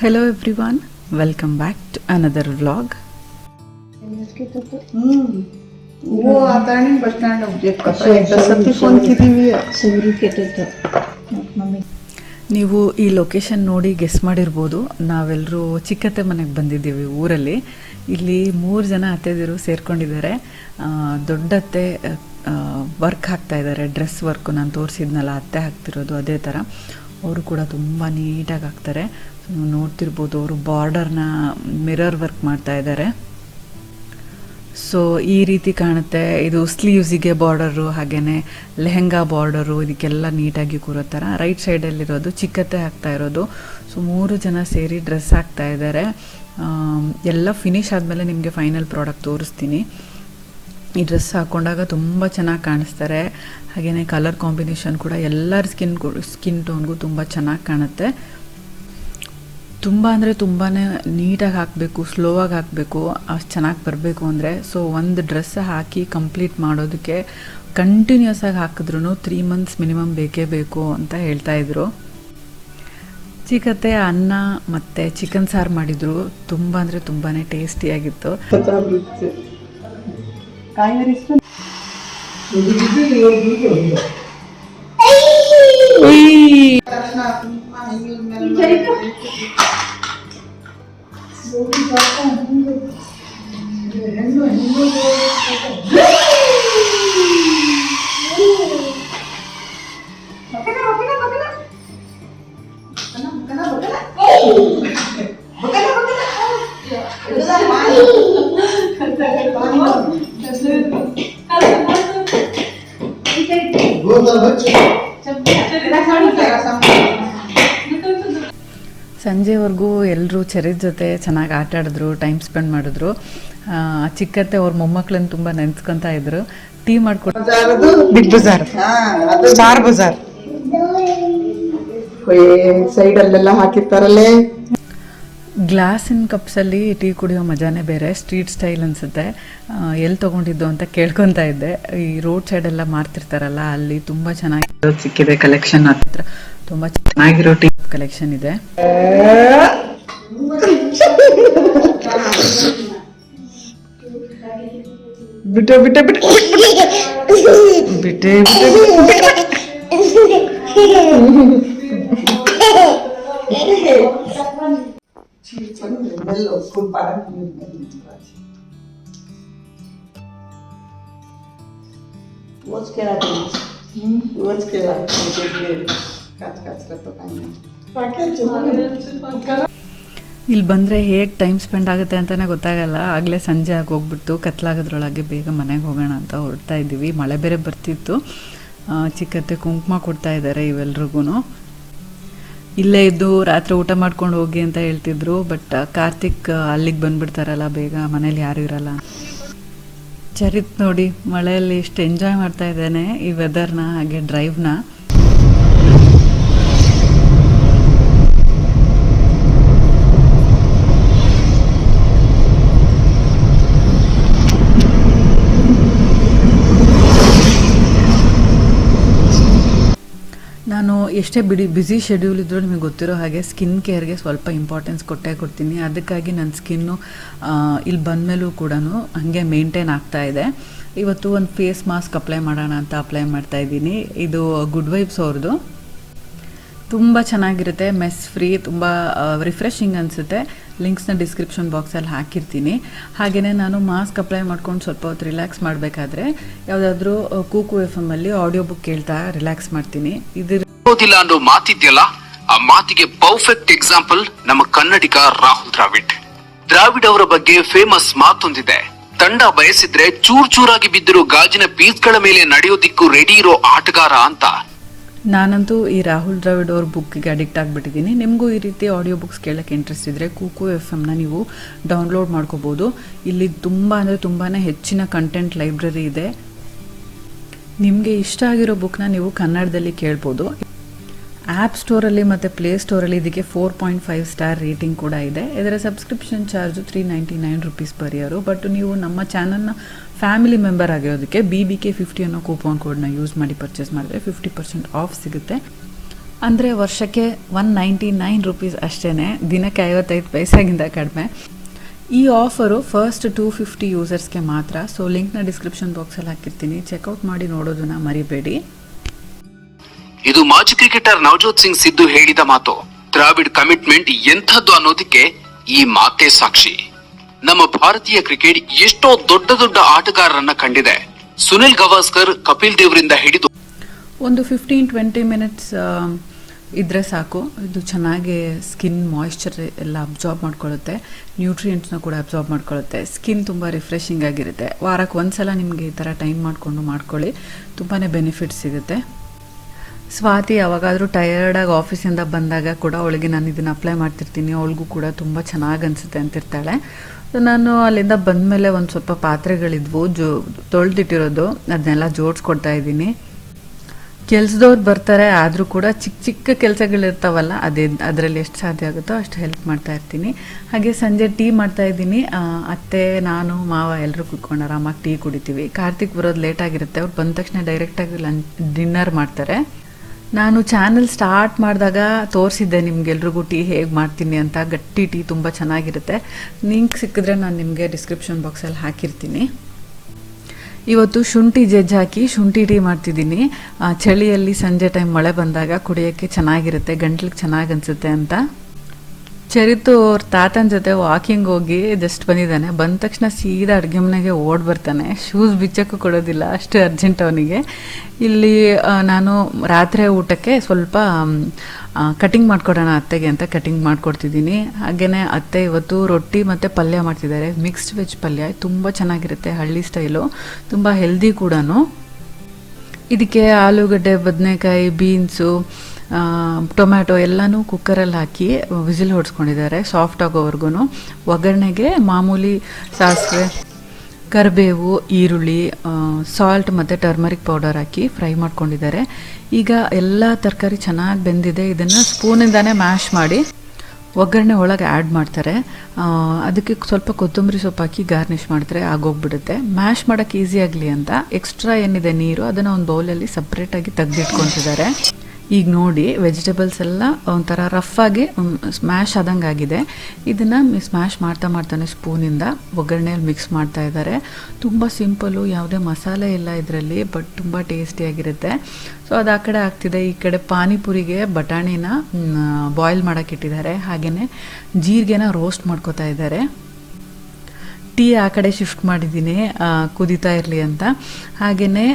Hello everyone, welcome back to another vlog. वो आता नहीं बस स्टैंड ऑब्जेक्ट का सबकी फोन कितीವಿ ಸೂರಿ ಕೆಟ್ಟಿತ್ತು ಮಮ್ಮಿ. ನೀವು ಈ ಲೊಕೇಶನ್ ನೋಡಿ ಗೆಸ್ ಮಾಡಿರ್ಬೋದು, ನಾವೆಲ್ಲರೂ ಚಿಕ್ಕತ್ತೆ ಮನೆಗೆ ಬಂದಿದ್ದೀವಿ ಊರಲ್ಲಿ. ಇಲ್ಲಿ 3 ಜನ ಅತ್ತೆದಿರು ಸೇರ್ಕೊಂಡಿದ್ದಾರೆ. ದೊಡ್ಡತ್ತೆ ವರ್ಕ್ ಹಾಕ್ತಾ ಇದ್ದಾರೆ, ಡ್ರೆಸ್ ವರ್ಕು ನಾನು ತೋರಿಸಿದ್ನಲ್ಲ ಅತ್ತೆ ಹಾಕ್ತಿರೋದು ಅದೇ ಥರ. ಅವರು ಕೂಡ ತುಂಬ ನೀಟಾಗಿ ಹಾಕ್ತಾರೆ. ನೀವು ನೋಡ್ತಿರ್ಬೋದು, ಅವರು ಬಾರ್ಡರ್ನ ಮಿರರ್ ವರ್ಕ್ ಮಾಡ್ತಾ ಇದ್ದಾರೆ. ಸೊ ಈ ರೀತಿ ಕಾಣುತ್ತೆ. ಇದು ಸ್ಲೀವ್ಸಿಗೆ ಬಾರ್ಡರು, ಹಾಗೆಯೇ ಲೆಹೆಂಗಾ ಬಾರ್ಡರು, ಇದಕ್ಕೆಲ್ಲ ನೀಟಾಗಿ ಕೂರೋ ಥರ. ರೈಟ್ ಸೈಡಲ್ಲಿರೋದು ಚಿಕ್ಕತ್ತೆ ಹಾಕ್ತಾ ಇರೋದು. ಸೊ 3 ಜನ ಸೇರಿ ಡ್ರೆಸ್ ಹಾಕ್ತಾ ಇದ್ದಾರೆ. ಎಲ್ಲ ಫಿನಿಶ್ ಆದಮೇಲೆ ನಿಮಗೆ ಫೈನಲ್ ಪ್ರಾಡಕ್ಟ್ ತೋರಿಸ್ತೀನಿ. ಈ ಡ್ರೆಸ್ ಹಾಕ್ಕೊಂಡಾಗ ತುಂಬ ಚೆನ್ನಾಗಿ ಕಾಣಿಸ್ತಾರೆ. ಹಾಗೆಯೇ ಕಲರ್ ಕಾಂಬಿನೇಷನ್ ಕೂಡ ಎಲ್ಲರ ಸ್ಕಿನ್ ಟೋನ್ಗೂ ತುಂಬ ಚೆನ್ನಾಗಿ ಕಾಣುತ್ತೆ. ತುಂಬ ಅಂದರೆ ತುಂಬಾ ನೀಟಾಗಿ ಹಾಕಬೇಕು, ಸ್ಲೋವಾಗಿ ಹಾಕಬೇಕು, ಅಷ್ಟು ಚೆನ್ನಾಗಿ ಬರಬೇಕು ಅಂದರೆ. ಸೊ ಒಂದು ಡ್ರೆಸ್ ಹಾಕಿ ಕಂಪ್ಲೀಟ್ ಮಾಡೋದಕ್ಕೆ ಕಂಟಿನ್ಯೂಸ್ ಆಗಿ ಹಾಕಿದ್ರೂ 3 months ಮಿನಿಮಮ್ ಬೇಕೇ ಬೇಕು ಅಂತ ಹೇಳ್ತಾಯಿದ್ರು. ಚಿಕ್ಕತ್ತೆ ಅನ್ನ ಮತ್ತು ಚಿಕನ್ ಸಾರು ಮಾಡಿದರು. ತುಂಬ ಅಂದರೆ ತುಂಬಾ ಟೇಸ್ಟಿಯಾಗಿತ್ತು. ಸಂಜೆವರೆಗೂ ಎಲ್ಲರೂ ಚೆರಿದ ಜೊತೆ ಚೆನ್ನಾಗಿ ಆಟ ಆಡಿದ್ರು, ಟೈಮ್ ಸ್ಪೆಂಡ್ ಮಾಡಿದ್ರು. ಚಿಕ್ಕತ್ತೆ ಅವ್ರ ಮೊಮ್ಮಕ್ಕಳನ್ನು ತುಂಬ ನೆನೆಸ್ಕೊತಾ ಇದ್ರು. ಟೀ ಮಾಡಿಕೊಟ್ಟು ಬಿಗ್ ಬಜಾರ್, ಸ್ಟಾರ್ ಬಜಾರ್ ಸೈಡಲ್ಲೆಲ್ಲ ಹಾಕಿರ್ತಾರಲ್ಲೇ. ಗ್ಲಾಸಿನ ಕಪ್ಸಲ್ಲಿ ಟೀ ಕುಡಿಯೋ ಮಜಾನೇ ಬೇರೆ, ಸ್ಟ್ರೀಟ್ ಸ್ಟೈಲ್ ಅನಿಸುತ್ತೆ. ಎಲ್ಲಿ ತೊಗೊಂಡಿದ್ದು ಅಂತ ಕೇಳ್ಕೊತಾ ಇದ್ದೆ. ಈ ರೋಡ್ ಸೈಡೆಲ್ಲ ಮಾರ್ತಿರ್ತಾರಲ್ಲ, ಅಲ್ಲಿ ತುಂಬ ಚೆನ್ನಾಗಿರೋ ಸಿಕ್ಕಿದೆ ಕಲೆಕ್ಷನ್. ಹತ್ರ ತುಂಬ ಚೆನ್ನಾಗಿರೋ ಟೀ ಕಲೆಕ್ಷನ್ ಇದೆ. ಬಿಟ್ಟೆ ಬಿಟ್ಟೆ ಬಿಟ್ಟೆ ಬಿಟ್ಟೆ ಇಲ್ಲಿ ಬಂದರೆ ಹೇಗೆ ಟೈಮ್ ಸ್ಪೆಂಡ್ ಆಗುತ್ತೆ ಅಂತಲೇ ಗೊತ್ತಾಗಲ್ಲ. ಆಗಲೇ ಸಂಜೆ ಆಗಿ ಹೋಗ್ಬಿಟ್ಟು ಕತ್ಲಾಗೋದ್ರೊಳಗೆ ಬೇಗ ಮನೆಗೆ ಹೋಗೋಣ ಅಂತ ಹೊರಡ್ತಾ ಇದ್ದೀವಿ. ಮಳೆ ಬೇರೆ ಬರ್ತಿತ್ತು. ಚಿಕ್ಕತ್ತೆ ಕುಂಕುಮ ಕೊಡ್ತಾ ಇದ್ದಾರೆ ಇವೆಲ್ರಿಗೂ. ಇಲ್ಲೇ ಇದ್ದು ರಾತ್ರಿ ಊಟ ಮಾಡ್ಕೊಂಡು ಹೋಗಿ ಅಂತ ಹೇಳ್ತಿದ್ರು. ಬಟ್ ಕಾರ್ತಿಕ್ ಅಲ್ಲಿಗೆ ಬಂದುಬಿಡ್ತಾರಲ್ಲ ಬೇಗ, ಮನೇಲಿ ಯಾರೂ ಇರಲ್ಲ. ಚರಿತ್ ನೋಡಿ ಮಳೆಯಲ್ಲಿ ಎಷ್ಟು ಎಂಜಾಯ್ ಮಾಡ್ತಾ ಇದ್ದಾನೆ ಈ ವೆದರ್ನ, ಹಾಗೆ ಡ್ರೈವ್ನ. ನಾನು ಎಷ್ಟೇ ಬ್ಯುಸಿ ಶೆಡ್ಯೂಲ್ ಇದ್ದರೂ ನಿಮಗೆ ಗೊತ್ತಿರೋ ಹಾಗೆ ಸ್ಕಿನ್ ಕೇರ್ಗೆ ಸ್ವಲ್ಪ ಇಂಪಾರ್ಟೆನ್ಸ್ ಕೊಡ್ತೀನಿ. ಅದಕ್ಕಾಗಿ ನನ್ನ ಸ್ಕಿನ್ನು ಇಲ್ಲಿ ಬಂದಮೇಲೂ ಕೂಡ ಹಾಗೆ ಮೇಂಟೈನ್ ಆಗ್ತಾ ಇದೆ. ಇವತ್ತು ಒಂದು ಫೇಸ್ ಮಾಸ್ಕ್ ಅಪ್ಲೈ ಮಾಡೋಣ ಅಂತ ಅಪ್ಲೈ ಮಾಡ್ತಾ ಇದ್ದೀನಿ. ಇದು ಗುಡ್ ವೈಬ್ಸ್ ಅವ್ರದ್ದು. ತುಂಬ ಚೆನ್ನಾಗಿರುತ್ತೆ, ಮೆಸ್ ಫ್ರೀ, ತುಂಬ ರಿಫ್ರೆಶಿಂಗ್ ಅನಿಸುತ್ತೆ. ಲಿಂಕ್ಸ್ನ ಡಿಸ್ಕ್ರಿಪ್ಷನ್ ಬಾಕ್ಸಲ್ಲಿ ಹಾಕಿರ್ತೀನಿ. ಹಾಗೆಯೇ ನಾನು ಮಾಸ್ಕ್ ಅಪ್ಲೈ ಮಾಡ್ಕೊಂಡು ಸ್ವಲ್ಪ ಹೊತ್ತು ರಿಲ್ಯಾಕ್ಸ್ ಮಾಡಬೇಕಾದ್ರೆ ಯಾವುದಾದ್ರೂ ಕೂಕು FM ಅಲ್ಲಿ ಆಡಿಯೋ ಬುಕ್ ಕೇಳ್ತಾ ರಿಲ್ಯಾಕ್ಸ್ ಮಾಡ್ತೀನಿ. ಇದಿಲ್ಲ ಅನ್ನೋ ಮಾತಿದೆಯಲ್ಲ, ಆ ಮಾತಿಗೆ ಪರ್ಫೆಕ್ಟ್ ಎಕ್ಸಾಂಪಲ್ ನಮ್ಮ ಕನ್ನಡಿಗ ರಾಹುಲ್ ದ್ರಾವಿಡ್ ಅವರ ಬಗ್ಗೆ ಫೇಮಸ್ ಮಾತೊಂದಿದೆ. ತಂಡ ಬಯಸಿದ್ರೆ ಚೂರ್ ಚೂರಾಗಿ ಬಿದ್ದಿರೋ ಗಾಜಿನ ಪೀಸ್ಗಳ ಮೇಲೆ ನಡೆಯೋದಿಕ್ಕೂ ರೆಡಿ ಇರೋ ಆಟಗಾರ ಅಂತ. ನಾನಂತೂ ಈ ರಾಹುಲ್ ದ್ರಾವಿಡ್ ಅವ್ರ ಬುಕ್ಕಿಗೆ ಅಡಿಕ್ಟ್ ಆಗಿಬಿಟ್ಟಿದ್ದೀನಿ. ನಿಮಗೂ ಈ ರೀತಿ ಆಡಿಯೋ ಬುಕ್ಸ್ ಕೇಳೋಕ್ಕೆ ಇಂಟ್ರೆಸ್ಟ್ ಇದ್ದರೆ ಕೂಕು FM ನೀವು ಡೌನ್ಲೋಡ್ ಮಾಡ್ಕೋಬೋದು. ಇಲ್ಲಿ ತುಂಬ ಅಂದರೆ ತುಂಬಾ ಹೆಚ್ಚಿನ ಕಂಟೆಂಟ್ ಲೈಬ್ರರಿ ಇದೆ. ನಿಮಗೆ ಇಷ್ಟ ಆಗಿರೋ ಬುಕ್ನ ನೀವು ಕನ್ನಡದಲ್ಲಿ ಕೇಳ್ಬೋದು. ಆ್ಯಪ್ ಸ್ಟೋರಲ್ಲಿ ಮತ್ತು ಪ್ಲೇ ಸ್ಟೋರಲ್ಲಿ ಇದಕ್ಕೆ 4.5 ಸ್ಟಾರ್ ರೇಟಿಂಗ್ ಕೂಡ ಇದೆ. ಇದರ subscription charge 399 rupees per year. But ನೀವು ನಮ್ಮ ಚಾನಲ್ನ ಫ್ಯಾಮಿಲಿ ಮೆಂಬರ್ ಆಗಿರೋದಕ್ಕೆ BBK50 ಅನ್ನೋ ಕೂಪನ್ ಕೋಡ್ನ ಯೂಸ್ ಮಾಡಿ ಪರ್ಚೇಸ್ ಮಾಡಿದ್ರೆ 50% ಆಫ್ ಸಿಗುತ್ತೆ. ಅಂದರೆ ವರ್ಷಕ್ಕೆ 199 ರುಪೀಸ್ ಅಷ್ಟೇ, ದಿನಕ್ಕೆ 55 ಪೈಸೆಗಿಂತ ಕಡಿಮೆ. ಈ ಆಫರು ಫಸ್ಟ್ 250 ಯೂಸರ್ಸ್ಗೆ ಮಾತ್ರ. ಸೊ ಲಿಂಕ್ನ ಡಿಸ್ಕ್ರಿಪ್ಷನ್ ಬಾಕ್ಸಲ್ಲಿ ಹಾಕಿರ್ತೀನಿ, ಚೆಕ್ಔಟ್ ಮಾಡಿ ನೋಡೋದನ್ನ ಮರಿಬೇಡಿ. ಇದು ಮಾಜಿ ಕ್ರಿಕೆಟರ್ ನವಜೋತ್ ಸಿಂಗ್ ಸಿದ್ದು ಹೇಳಿದ ಮಾತು. ದ್ರಾವಿಡ್ ಕಮಿಟ್ಮೆಂಟ್ ಎಂಥದ್ದು ಅನ್ನೋದಕ್ಕೆ ಈ ಮಾತೇ ಸಾಕ್ಷಿ. ನಮ್ಮ ಭಾರತೀಯ ಕ್ರಿಕೆಟ್ ಎಷ್ಟೋ ದೊಡ್ಡ ದೊಡ್ಡ ಆಟಗಾರರನ್ನ ಕಂಡಿದೆ. ಸುನಿಲ್ ಗವಾಸ್ಕರ್, ಕಪಿಲ್ ದೇವ್ರಿಂದ ಹಿಡಿದು ಒಂದು 15-20 ಮಿನಿಟ್ಸ್ ಇದ್ರೆ ಸಾಕು. ಇದು ಚೆನ್ನಾಗಿ ಸ್ಕಿನ್ ಮಾಯಿಶ್ಚರ್ ಎಲ್ಲ ಅಬ್ಸಾರ್ಬ್ ಮಾಡ್ಕೊಳ್ಳುತ್ತೆ, ನ್ಯೂಟ್ರಿಯೆಂಟ್ಸ್ನ ಕೂಡ ಅಬ್ಸಾರ್ಬ್ ಮಾಡ್ಕೊಳ್ಳುತ್ತೆ. ಸ್ಕಿನ್ ತುಂಬ ರಿಫ್ರೆಶಿಂಗ್ ಆಗಿರುತ್ತೆ. ವಾರಕ್ಕೆ ಒಂದ್ಸಲ ನಿಮಗೆ ಈ ಥರ ಟೈಮ್ ಮಾಡಿಕೊಂಡು ಮಾಡ್ಕೊಳ್ಳಿ, ತುಂಬಾ ಬೆನಿಫಿಟ್ಸ್ ಸಿಗುತ್ತೆ. ಸ್ವಾತಿ ಯಾವಾಗಾದರೂ ಟಯರ್ಡಾಗಿ ಆಫೀಸಿಂದ ಬಂದಾಗ ಕೂಡ ಅವಳಿಗೆ ನಾನು ಇದನ್ನು ಅಪ್ಲೈ ಮಾಡ್ತಿರ್ತೀನಿ, ಅವಳಿಗೂ ಕೂಡ ತುಂಬ ಚೆನ್ನಾಗಿ ಅನಿಸುತ್ತೆ ಅಂತಿರ್ತಾಳೆ. ನಾನು ಅಲ್ಲಿಂದ ಬಂದಮೇಲೆ ಒಂದು ಸ್ವಲ್ಪ ಪಾತ್ರೆಗಳಿದ್ವು ತೊಳೆದಿಟ್ಟಿರೋದು, ಅದನ್ನೆಲ್ಲ ಜೋಡಿಸ್ಕೊಡ್ತಾ ಇದ್ದೀನಿ. ಕೆಲಸದವ್ರು ಬರ್ತಾರೆ, ಆದರೂ ಕೂಡ ಚಿಕ್ಕ ಚಿಕ್ಕ ಕೆಲಸಗಳಿರ್ತಾವಲ್ಲ, ಅದರಲ್ಲಿ ಎಷ್ಟು ಸಾಧ್ಯ ಆಗುತ್ತೋ ಅಷ್ಟು ಹೆಲ್ಪ್ ಮಾಡ್ತಾ ಇರ್ತೀನಿ. ಹಾಗೆ ಸಂಜೆ ಟೀ ಮಾಡ್ತಾ ಇದ್ದೀನಿ. ಅತ್ತೆ, ನಾನು, ಮಾವ ಎಲ್ಲರೂ ಕುತ್ಕೊಂಡು ಆರಾಮಾಗಿ ಟೀ ಕುಡಿತೀವಿ. ಕಾರ್ತಿಕ್ ಬರೋದು ಲೇಟ್ ಆಗಿರುತ್ತೆ, ಅವ್ರು ಬಂದ ತಕ್ಷಣ ಡೈರೆಕ್ಟಾಗಿ ಡಿನ್ನರ್ ಮಾಡ್ತಾರೆ. ನಾನು ಚಾನಲ್ ಸ್ಟಾರ್ಟ್ ಮಾಡಿದಾಗ ತೋರಿಸಿದ್ದೆ ನಿಮ್ಗೆಲ್ರಿಗೂ ಟೀ ಹೇಗೆ ಮಾಡ್ತೀನಿ ಅಂತ. ಗಟ್ಟಿ ಟೀ ತುಂಬ ಚೆನ್ನಾಗಿರುತ್ತೆ. ಲಿಂಕ್ ಸಿಕ್ಕಿದ್ರೆ ನಾನು ನಿಮಗೆ ಡಿಸ್ಕ್ರಿಪ್ಷನ್ ಬಾಕ್ಸಲ್ಲಿ ಹಾಕಿರ್ತೀನಿ. ಇವತ್ತು ಶುಂಠಿ ಹಾಕಿ ಶುಂಠಿ ಟೀ ಮಾಡ್ತಿದ್ದೀನಿ. ಚಳಿಯಲ್ಲಿ ಸಂಜೆ ಟೈಮ್ ಮಳೆ ಬಂದಾಗ ಕುಡಿಯೋಕ್ಕೆ ಚೆನ್ನಾಗಿರುತ್ತೆ, ಗಂಟ್ಲಿಗೆ ಚೆನ್ನಾಗಿ ಅನಿಸುತ್ತೆ ಅಂತ. ಚರಿತು ಅವ್ರ ತಾತನ ಜೊತೆ ವಾಕಿಂಗ್ ಹೋಗಿ ಜಸ್ಟ್ ಬಂದಿದ್ದಾನೆ. ಬಂದ ತಕ್ಷಣ ಸೀದಾ ಅಡುಗೆ ಮನೆಗೆ ಓಡ್ ಬರ್ತಾನೆ, ಶೂಸ್ ಬಿಚ್ಚಕ್ಕೂ ಕೊಡೋದಿಲ್ಲ, ಅಷ್ಟು ಅರ್ಜೆಂಟ್ ಅವನಿಗೆ. ಇಲ್ಲಿ ನಾನು ರಾತ್ರಿ ಊಟಕ್ಕೆ ಸ್ವಲ್ಪ ಕಟಿಂಗ್ ಮಾಡ್ಕೊಡೋಣ ಅತ್ತೆಗೆ ಅಂತ ಕಟಿಂಗ್ ಮಾಡ್ಕೊಡ್ತಿದ್ದೀನಿ. ಹಾಗೆಯೇ ಅತ್ತೆ ಇವತ್ತು ರೊಟ್ಟಿ ಮತ್ತು ಪಲ್ಯ ಮಾಡ್ತಿದ್ದಾರೆ, ಮಿಕ್ಸ್ಡ್ ವೆಜ್ ಪಲ್ಯ. ತುಂಬ ಚೆನ್ನಾಗಿರುತ್ತೆ, ಹಳ್ಳಿ ಸ್ಟೈಲು, ತುಂಬ ಹೆಲ್ದಿ ಕೂಡ. ಇದಕ್ಕೆ ಆಲೂಗಡ್ಡೆ, ಬದನೆಕಾಯಿ, ಬೀನ್ಸು, ಟೊಮ್ಯಾಟೊ ಎಲ್ಲನೂ ಕುಕ್ಕರಲ್ಲಿ ಹಾಕಿ ವಿಸಿಲ್ ಹೊಡ್ಸ್ಕೊಂಡಿದ್ದಾರೆ ಸಾಫ್ಟ್ ಆಗೋವರೆಗೂ. ಒಗ್ಗರಣೆಗೆ ಮಾಮೂಲಿ ಸಾಸಿವೆ, ಕರಿಬೇವು, ಈರುಳ್ಳಿ, ಸಾಲ್ಟ್ ಮತ್ತು ಟರ್ಮರಿಕ್ ಪೌಡರ್ ಹಾಕಿ ಫ್ರೈ ಮಾಡ್ಕೊಂಡಿದ್ದಾರೆ. ಈಗ ಎಲ್ಲ ತರಕಾರಿ ಚೆನ್ನಾಗಿ ಬೆಂದಿದೆ. ಇದನ್ನು ಸ್ಪೂನಿಂದಾನೇ ಮ್ಯಾಶ್ ಮಾಡಿ ಒಗ್ಗರಣೆ ಒಳಗೆ ಆ್ಯಡ್ ಮಾಡ್ತಾರೆ. ಅದಕ್ಕೆ ಸ್ವಲ್ಪ ಕೊತ್ತಂಬರಿ ಸೊಪ್ಪು ಹಾಕಿ ಗಾರ್ನಿಷ್ ಮಾಡಿದ್ರೆ ಆಗೋಗ್ಬಿಡುತ್ತೆ. ಮ್ಯಾಶ್ ಮಾಡೋಕ್ಕೆ ಈಸಿ ಆಗಲಿ ಅಂತ ಎಕ್ಸ್ಟ್ರಾ ಏನಿದೆ ನೀರು ಅದನ್ನು ಒಂದು ಬೌಲಲ್ಲಿ ಸಪ್ರೇಟಾಗಿ ತೆಗೆದಿಟ್ಕೊತಿದ್ದಾರೆ. ಈಗ ನೋಡಿ ವೆಜಿಟೇಬಲ್ಸ್ ಎಲ್ಲ ಒಂಥರ ರಫಾಗಿ ಸ್ಮ್ಯಾಶ್ ಆದಂಗೆ ಆಗಿದೆ. ಇದನ್ನು ಸ್ಮ್ಯಾಶ್ ಮಾಡ್ತಾನೆ ಸ್ಪೂನಿಂದ ಒಗ್ಗರಣೆಯಲ್ಲಿ ಮಿಕ್ಸ್ ಮಾಡ್ತಾ ಇದ್ದಾರೆ. ತುಂಬ ಸಿಂಪಲ್ಲು, ಯಾವುದೇ ಮಸಾಲೆ ಇಲ್ಲ ಇದರಲ್ಲಿ, ಬಟ್ ತುಂಬ ಟೇಸ್ಟಿಯಾಗಿರುತ್ತೆ. ಸೊ ಅದು ಆ ಕಡೆ ಆಗ್ತಿದೆ. ಈ ಕಡೆ ಪಾನಿಪುರಿಗೆ ಬಟಾಣಿನ ಬಾಯ್ಲ್ ಮಾಡೋಕ್ಕೆ ಇಟ್ಟಿದ್ದಾರೆ. ಹಾಗೆಯೇ ಜೀರಿಗೆನ ರೋಸ್ಟ್ ಮಾಡ್ಕೋತಾ ಇದ್ದಾರೆ. ಟೀ ಆ ಕಡೆ ಶಿಫ್ಟ್ ಮಾಡಿದ್ದೀನಿ ಕುದೀತಾ ಇರಲಿ ಅಂತ. ಹಾಗೆಯೇ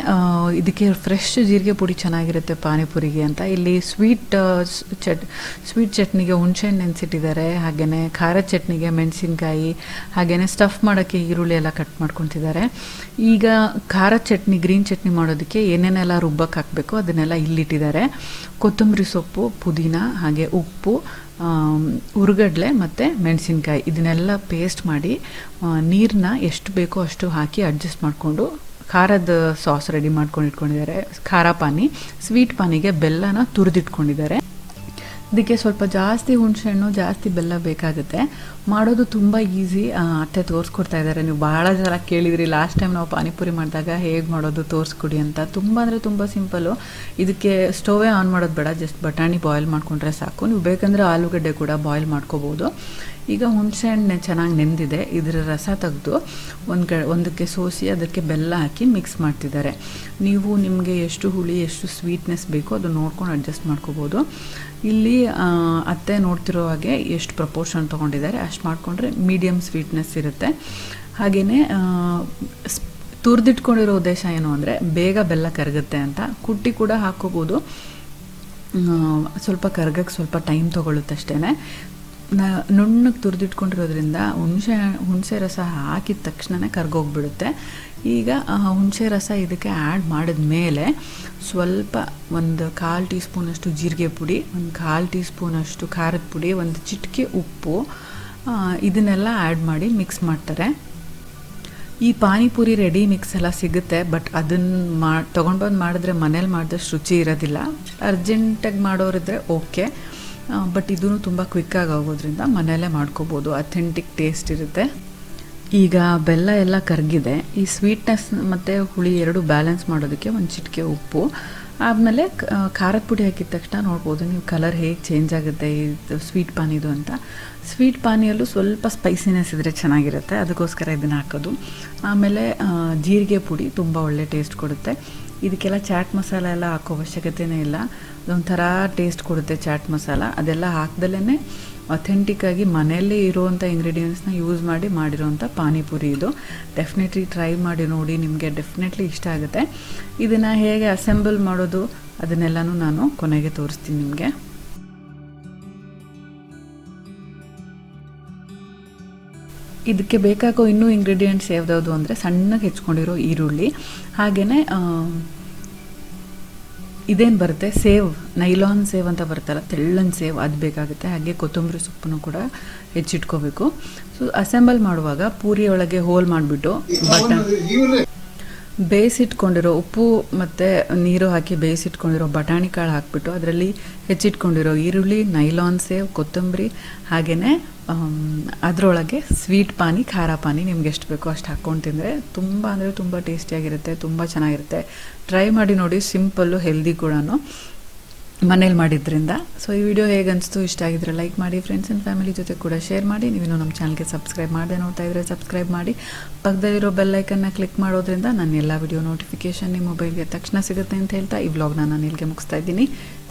ಇದಕ್ಕೆ ಫ್ರೆಶ್ ಜೀರಿಗೆ ಪುಡಿ ಚೆನ್ನಾಗಿರುತ್ತೆ ಪಾನಿಪುರಿಗೆ ಅಂತ. ಇಲ್ಲಿ ಸ್ವೀಟ್ ಚಟ್ನಿಗೆ ಹುಣಸೆಹಣ್ಣು ನೆನೆಸಿಟ್ಟಿದ್ದಾರೆ. ಹಾಗೆಯೇ ಖಾರದ ಚಟ್ನಿಗೆ ಮೆಣಸಿನ್ಕಾಯಿ, ಹಾಗೆಯೇ ಸ್ಟಫ್ ಮಾಡೋಕ್ಕೆ ಈರುಳ್ಳಿ ಎಲ್ಲ ಕಟ್ ಮಾಡ್ಕೊತಿದ್ದಾರೆ. ಈಗ ಖಾರದ ಚಟ್ನಿ, ಗ್ರೀನ್ ಚಟ್ನಿ ಮಾಡೋದಕ್ಕೆ ಏನೇನೆಲ್ಲ ರುಬ್ಬಕ್ಕೆ ಹಾಕಬೇಕು ಅದನ್ನೆಲ್ಲ ಇಲ್ಲಿಟ್ಟಿದ್ದಾರೆ. ಕೊತ್ತಂಬರಿ ಸೊಪ್ಪು, ಪುದೀನ, ಹಾಗೆ ಉಪ್ಪು, ಹುರ್ಗಡ್ಲೆ ಮತ್ತು ಮೆಣಸಿನ್ಕಾಯಿ ಇದನ್ನೆಲ್ಲ ಪೇಸ್ಟ್ ಮಾಡಿ ನೀರನ್ನ ಎಷ್ಟು ಬೇಕೋ ಅಷ್ಟು ಹಾಕಿ ಅಡ್ಜಸ್ಟ್ ಮಾಡಿಕೊಂಡು ಖಾರದ ಸಾಸ್ ರೆಡಿ ಮಾಡ್ಕೊಂಡು ಇಟ್ಕೊಂಡಿದ್ದಾರೆ. ಖಾರ ಪಾನಿ, ಸ್ವೀಟ್ ಪಾನಿಗೆ ಬೆಲ್ಲನ ತುರಿದಿಟ್ಕೊಂಡಿದ್ದಾರೆ. ಇದಕ್ಕೆ ಸ್ವಲ್ಪ ಜಾಸ್ತಿ ಹುಣಸೆಹಣ್ಣು, ಜಾಸ್ತಿ ಬೆಲ್ಲ ಬೇಕಾಗುತ್ತೆ. ಮಾಡೋದು ತುಂಬ ಈಸಿ. ಅತ್ತೆ ತೋರಿಸ್ಕೊಡ್ತಾ ಇದ್ದಾರೆ. ನೀವು ಭಾಳ ಸಲ ಕೇಳಿದ್ರಿ ಲಾಸ್ಟ್ ಟೈಮ್ ನಾವು ಪಾನಿಪುರಿ ಮಾಡಿದಾಗ ಹೇಗೆ ಮಾಡೋದು ತೋರಿಸ್ಕೊಡಿ ಅಂತ. ತುಂಬ ಅಂದರೆ ತುಂಬ ಸಿಂಪಲ್ಲು. ಇದಕ್ಕೆ ಸ್ಟೋವೇ ಆನ್ ಮಾಡೋದು ಬೇಡ, ಜಸ್ಟ್ ಬಟಾಣಿ ಬಾಯ್ಲ್ ಮಾಡಿಕೊಂಡ್ರೆ ಸಾಕು. ನೀವು ಬೇಕಂದರೆ ಆಲೂಗಡ್ಡೆ ಕೂಡ ಬಾಯ್ಲ್ ಮಾಡ್ಕೋಬೋದು. ಈಗ ಹುಣಸೆಹಣ್ಣೆ ಚೆನ್ನಾಗಿ ನೆಂದಿದೆ. ಇದರ ರಸ ತೆಗೆದು ಒಂದಕ್ಕೆ ಸೋಸಿ ಅದಕ್ಕೆ ಬೆಲ್ಲ ಹಾಕಿ ಮಿಕ್ಸ್ ಮಾಡ್ತಿದ್ದಾರೆ. ನೀವು ನಿಮಗೆ ಎಷ್ಟು ಹುಳಿ, ಎಷ್ಟು ಸ್ವೀಟ್ನೆಸ್ ಬೇಕೋ ಅದು ನೋಡ್ಕೊಂಡು ಅಡ್ಜಸ್ಟ್ ಮಾಡ್ಕೋಬೋದು. ಇಲ್ಲಿ ಅತ್ತೆ ನೋಡ್ತಿರೋ ಹಾಗೆ ಎಷ್ಟು ಪ್ರಪೋರ್ಷನ್ ತೊಗೊಂಡಿದ್ದಾರೆ ಅಷ್ಟು ಮಾಡಿಕೊಂಡ್ರೆ ಮೀಡಿಯಮ್ ಸ್ವೀಟ್ನೆಸ್ ಇರುತ್ತೆ. ಹಾಗೆಯೇ ತುರಿದಿಟ್ಕೊಂಡಿರೋ ಉದ್ದೇಶ ಏನು ಅಂದರೆ ಬೇಗ ಬೆಲ್ಲ ಕರಗುತ್ತೆ ಅಂತ. ಕುಟ್ಟಿ ಕೂಡ ಹಾಕ್ಕೋಬೋದು, ಸ್ವಲ್ಪ ಕರಗಕ್ಕೆ ಸ್ವಲ್ಪ ಟೈಮ್ ತೊಗೊಳುತ್ತೆ ಅಷ್ಟೇ. ನುಣ್ಣಗೆ ತುರಿದಿಟ್ಕೊಂಡಿರೋದ್ರಿಂದ ಹುಣಸೆ ರಸ ಹಾಕಿದ ತಕ್ಷಣವೇ ಕರ್ಗೋಗ್ಬಿಡುತ್ತೆ. ಈಗ ಹುಣಸೆ ರಸ ಇದಕ್ಕೆ ಆ್ಯಡ್ ಮಾಡಿದ ಮೇಲೆ ಸ್ವಲ್ಪ ಒಂದು 1/4 ಟೀ ಸ್ಪೂನಷ್ಟು ಜೀರಿಗೆ ಪುಡಿ, ಒಂದು 1/4 ಟೀ ಸ್ಪೂನಷ್ಟು ಖಾರದ ಪುಡಿ, ಒಂದು ಚಿಟಿಕೆ ಉಪ್ಪು, ಇದನ್ನೆಲ್ಲ ಆ್ಯಡ್ ಮಾಡಿ ಮಿಕ್ಸ್ ಮಾಡ್ತಾರೆ. ಈ ಪಾನಿಪುರಿ ರೆಡಿ ಮಿಕ್ಸ್ ಎಲ್ಲ ಸಿಗುತ್ತೆ, ಬಟ್ ಅದನ್ನು ತೊಗೊಂಡ್ಬಂದು ಮಾಡಿದ್ರೆ ಮನೇಲಿ ಮಾಡಿದಷ್ಟು ರುಚಿ ಇರೋದಿಲ್ಲ. ಅರ್ಜೆಂಟಾಗಿ ಮಾಡೋರಿದ್ರೆ ಓಕೆ, ಬಟ್ ಇದೂ ತುಂಬ ಕ್ವಿಕ್ಕಾಗಿ ಆಗೋದ್ರಿಂದ ಮನೆಯಲ್ಲೇ ಮಾಡ್ಕೋಬೋದು, ಅಥೆಂಟಿಕ್ ಟೇಸ್ಟ್ ಇರುತ್ತೆ. ಈಗ ಬೆಲ್ಲ ಎಲ್ಲ ಕರಗಿದೆ. ಈ ಸ್ವೀಟ್ನೆಸ್ ಮತ್ತು ಹುಳಿ ಎರಡು ಬ್ಯಾಲೆನ್ಸ್ ಮಾಡೋದಕ್ಕೆ ಒಂದು ಚಿಟಿಕೆ ಉಪ್ಪು, ಆದಮೇಲೆ ಖಾರದ ಪುಡಿ ಹಾಕಿದ ತಕ್ಷಣ ನೋಡ್ಬೋದು ನೀವು ಕಲರ್ ಹೇಗೆ ಚೇಂಜ್ ಆಗುತ್ತೆ ಇದು ಸ್ವೀಟ್ ಪಾನಿದು ಅಂತ. ಸ್ವೀಟ್ ಪಾನಿಯಲ್ಲೂ ಸ್ವಲ್ಪ ಸ್ಪೈಸಿನೆಸ್ ಇದ್ದರೆ ಚೆನ್ನಾಗಿರುತ್ತೆ, ಅದಕ್ಕೋಸ್ಕರ ಇದನ್ನು ಹಾಕೋದು. ಆಮೇಲೆ ಜೀರಿಗೆ ಪುಡಿ ತುಂಬ ಒಳ್ಳೆ ಟೇಸ್ಟ್ ಕೊಡುತ್ತೆ. ಇದಕ್ಕೆಲ್ಲ ಚಾಟ್ ಮಸಾಲ ಎಲ್ಲ ಹಾಕೋ ಅವಶ್ಯಕತೆಯೇ ಇಲ್ಲ, ಅದೊಂಥರ ಟೇಸ್ಟ್ ಕೊಡುತ್ತೆ ಚಾಟ್ ಮಸಾಲ. ಅದೆಲ್ಲ ಹಾಕ್ದಲೇ ಅಥೆಂಟಿಕ್ಕಾಗಿ ಮನೆಯಲ್ಲೇ ಇರೋವಂಥ ಇಂಗ್ರೀಡಿಯೆಂಟ್ಸ್ನ ಯೂಸ್ ಮಾಡಿ ಮಾಡಿರೋವಂಥ ಪಾನಿಪುರಿ ಇದು. ಡೆಫಿನೆಟ್ಲಿ ಟ್ರೈ ಮಾಡಿ ನೋಡಿ, ನಿಮಗೆ ಡೆಫಿನೆಟ್ಲಿ ಇಷ್ಟ ಆಗುತ್ತೆ. ಇದನ್ನು ಹೇಗೆ ಅಸೆಂಬಲ್ ಮಾಡೋದು ಅದನ್ನೆಲ್ಲನೂ ನಾನು ಕೊನೆಗೆ ತೋರಿಸ್ತೀನಿ ನಿಮಗೆ. ಇದಕ್ಕೆ ಬೇಕಾಗೋ ಇನ್ನೂ ಇಂಗ್ರೀಡಿಯೆಂಟ್ಸ್ ಯಾವ್ದಾವುದು ಅಂದರೆ ಸಣ್ಣಗೆ ಹೆಚ್ಕೊಂಡಿರೋ ಈರುಳ್ಳಿ, ಹಾಗೆಯೇ ಇದೇನು ಬರುತ್ತೆ ಸೇವ್, ನೈಲಾನ್ ಸೇವ್ ಅಂತ ಬರುತ್ತಲ್ಲ, ತೆಳ್ಳನ ಸೇವ್, ಅದು ಬೇಕಾಗುತ್ತೆ. ಹಾಗೆ ಕೊತ್ತಂಬರಿ ಸೊಪ್ಪನ್ನು ಕೂಡ ಹೆಚ್ಚಿಟ್ಕೋಬೇಕು. ಸೊ ಅಸೆಂಬಲ್ ಮಾಡುವಾಗ ಪೂರಿ ಒಳಗೆ ಹೋಲ್ ಮಾಡಿಬಿಟ್ಟು ಬೇಯಿಸಿಟ್ಕೊಂಡಿರೋ ಉಪ್ಪು ಮತ್ತು ನೀರು ಹಾಕಿ ಬೇಯಿಸಿಟ್ಕೊಂಡಿರೋ ಬಟಾಣಿ ಕಾಳು ಹಾಕಿಬಿಟ್ಟು ಅದರಲ್ಲಿ ಹೆಚ್ಚಿಟ್ಕೊಂಡಿರೋ ಈರುಳ್ಳಿ, ನೈಲಾನ್ ಸೇವ್, ಕೊತ್ತಂಬರಿ, ಹಾಗೆಯೇ ಅದರೊಳಗೆ ಸ್ವೀಟ್ ಪಾನಿ, ಖಾರ ಪಾನಿ ನಿಮ್ಗೆ ಎಷ್ಟು ಬೇಕೋ ಅಷ್ಟು ಹಾಕ್ಕೊಂಡು ತಿಂದರೆ ತುಂಬ ಅಂದರೆ ತುಂಬ ಟೇಸ್ಟಿಯಾಗಿರುತ್ತೆ, ತುಂಬ ಚೆನ್ನಾಗಿರುತ್ತೆ. ಟ್ರೈ ಮಾಡಿ ನೋಡಿ, ಸಿಂಪಲ್ಲು, ಹೆಲ್ದಿ ಕೂಡ ಮನೇಲಿ ಮಾಡಿದ್ರಿಂದ. ಸೊ ಈ ವಿಡಿಯೋ ಹೇಗೆ ಅನಿಸ್ತು, ಇಷ್ಟ ಆಗಿದ್ರೆ ಲೈಕ್ ಮಾಡಿ, ಫ್ರೆಂಡ್ಸ್ ಆ್ಯಂಡ್ ಫ್ಯಾಮಿಲಿ ಜೊತೆ ಕೂಡ ಶೇರ್ ಮಾಡಿ. ನೀವೇನು ನಮ್ಮ ಚಾನಲ್ಗೆ ಸಬ್ಸ್ಕ್ರೈಬ್ ಮಾಡದೆ ನೋಡ್ತಾ ಇದ್ದರೆ ಸಬ್ಸ್ಕ್ರೈಬ್ ಮಾಡಿ, ಪಕ್ಕದಲ್ಲಿರೋ ಬೆಲ್ಲೈಕನ್ನ ಕ್ಲಿಕ್ ಮಾಡೋದ್ರಿಂದ ನನ್ನ ಎಲ್ಲ ವಿಡಿಯೋ ನೋಟಿಫಿಕೇಷನ್ ನಿಮ್ಮ ಮೊಬೈಲ್ಗೆ ತಕ್ಷಣ ಸಿಗುತ್ತೆ ಅಂತ ಹೇಳ್ತಾ ಈ ವ್ಲಾಗ್ನ ನಾನು ಇಲ್ಲಿಗೆ ಮುಗಿಸ್ತಾ ಇದ್ದೀನಿ.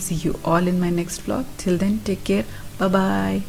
See you all in my next vlog. Till then take care, bye.